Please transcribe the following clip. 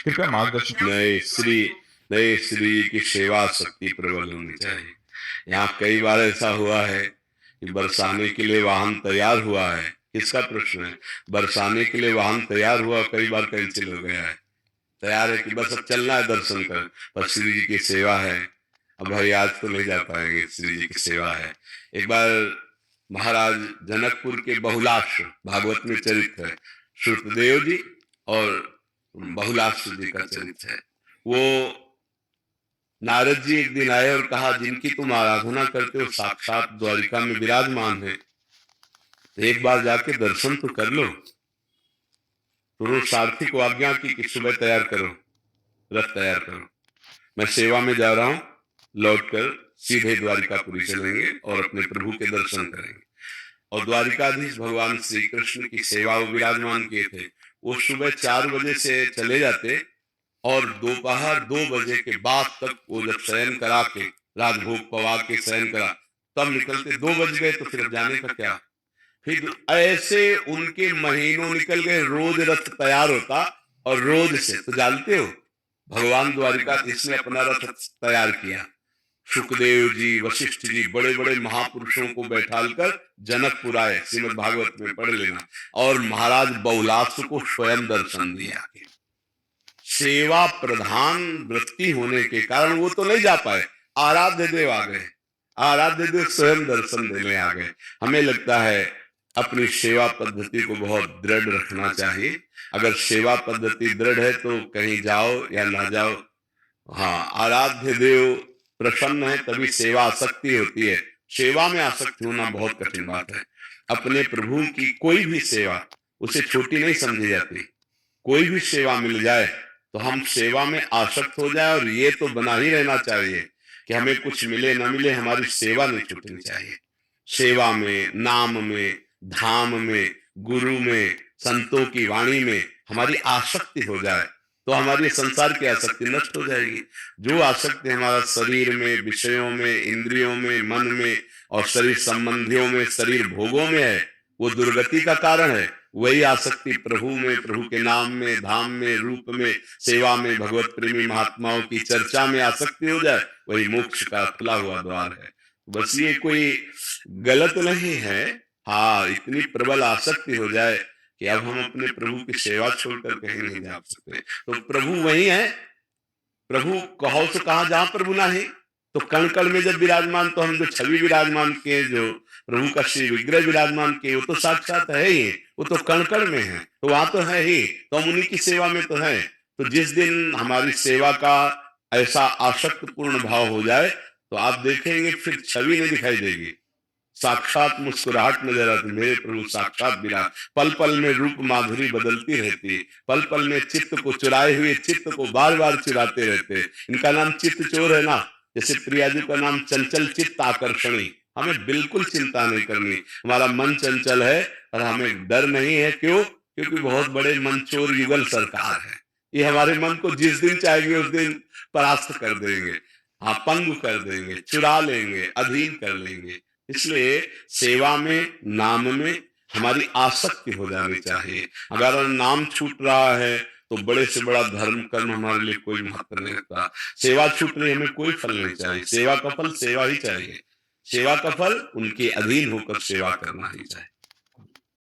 कृपया मार्गदर्शन। नए श्री जी की सेवा शक्ति प्रबल होनी चाहिए। यहाँ कई बार ऐसा हुआ है कि बरसाने के लिए वाहन तैयार हुआ है, किसका प्रश्न है, बरसाने के लिए वाहन तैयार हुआ, कई बार कैंसिल हो गया है। तैयार है कि बस अब चलना है दर्शन कर, पर श्री जी की सेवा है, अब भाई आज तो नहीं जा पाएंगे, श्री जी की सेवा है। एक बार महाराज जनकपुर के बहुलाश, भागवत में चरित्र है, श्रुतदेव जी और बहुलाश जी का चरित्र है। वो नारद जी एक दिन आए और कहा, जिनकी तुम आराधना करते हो साक्षात द्वारिका में विराजमान है, तो एक बार जाके दर्शन तो कर लो। तो सारथी को आज्ञा की कि सुबह तैयार करो, रथ तैयार करो, मैं सेवा में जा रहा हूं, लौटकर सीधे द्वारिकापुरी चलेंगे और अपने प्रभु के दर्शन करेंगे। और द्वारिकाधीश भगवान श्री कृष्ण की सेवा वो विराजमान किए थे। वो सुबह 4 बजे से चले जाते और दोपहर 2 बजे के बाद तक वो जब शयन करा के, राजभोग पवा के शयन करा, तब निकलते। 2 बज गए तो फिर अब जाने का क्या। फिर ऐसे उनके महीनों निकल गए, रोज रथ तैयार होता और रोज से, तो जानते हो भगवान द्वारिकाधीश ने अपना रथ तैयार किया। सुखदेव जी, वशिष्ठ जी, बड़े बड़े महापुरुषों को बैठालकर जनकपुर आए, श्रीमद् भागवत में पढ़ लेना, और महाराज बहुलाश को स्वयं दर्शन दिया। सेवा प्रधान वृत्ति होने के कारण वो तो नहीं जा पाए, आराध्य देव आ गए, आराध्य देव स्वयं दर्शन देने आ गए। हमें लगता है अपनी सेवा पद्धति को बहुत दृढ़ रखना चाहिए। अगर सेवा पद्धति दृढ़ है तो कहीं जाओ या ना जाओ, हाँ, आराध्य देव प्रसन्न है तभी सेवा आसक्ति होती है। सेवा में आसक्ति होना बहुत कठिन बात है। अपने प्रभु की कोई भी सेवा उसे छोटी नहीं समझी जाती। कोई भी सेवा मिल जाए तो हम सेवा में आसक्त हो जाए, और ये तो बना ही रहना चाहिए कि हमें कुछ मिले न मिले, हमारी सेवा नहीं छूटनी चाहिए। सेवा में, नाम में, धाम में, गुरु में, संतों की वाणी में हमारी आसक्ति हो जाए तो हमारी संसार की आसक्ति नष्ट हो जाएगी। जो आसक्ति हमारा शरीर में, विषयों में, इंद्रियों में, मन में और शरीर संबंधियों में, शरीर भोगों में है, वो दुर्गति का कारण है। वही आसक्ति प्रभु में, प्रभु के नाम में, धाम में, रूप में, सेवा में, भगवत प्रेमी महात्माओं की चर्चा में आसक्ति हो जाए, वही मोक्ष का खुला हुआ द्वार है। बस ये कोई गलत नहीं है, हाँ, इतनी प्रबल आसक्ति हो जाए कि अब हम अपने प्रभु की सेवा छोड़कर कहीं नहीं जा सकते। तो प्रभु वही है, प्रभु कहो तो कहा जहां प्रभु नहीं। तो कण कण में जब विराजमान, तो हम जो छवि विराजमान किए, जो प्रभु का श्री विग्रह विराजमान किए, वो तो साक्षात है ही, वो तो कण कण में है, तो वहां तो है ही, तो हम उन्हीं की सेवा में तो है। तो जिस दिन हमारी सेवा का ऐसा आसक्त पूर्ण भाव हो जाए तो आप देखेंगे फिर छवि नहीं दिखाई देगी, साक्षात मुस्कुराहट नजर आती, मेरे प्रभु साक्षात विराट। पल पल में रूप माधुरी बदलती रहती, पल पल में चित्त को चुराए हुए चित्त को बार बार चुराते रहते। इनका नाम चित्त चोर है ना, जैसे प्रिया जी का नाम चंचल चित्त आकर्षणी। हमें बिल्कुल चिंता नहीं करनी, हमारा मन चंचल है और हमें डर नहीं है। क्यों? क्योंकि बहुत बड़े मनचोर युगल सरकार है, ये हमारे मन को जिस दिन चाहेंगे उस दिन परास्त कर देंगे, हाँ, पंग कर देंगे, चुरा लेंगे, अधीन कर लेंगे। इसलिए सेवा में, नाम में हमारी आसक्ति हो जानी चाहिए। अगर नाम छूट रहा है तो बड़े से बड़ा धर्म कर्म हमारे लिए कोई महत्व नहीं रखता। सेवा छूट रही, हमें कोई फल नहीं चाहिए। सेवा का फल सेवा ही चाहिए, सेवा का फल उनके अधीन होकर सेवा करना ही चाहिए।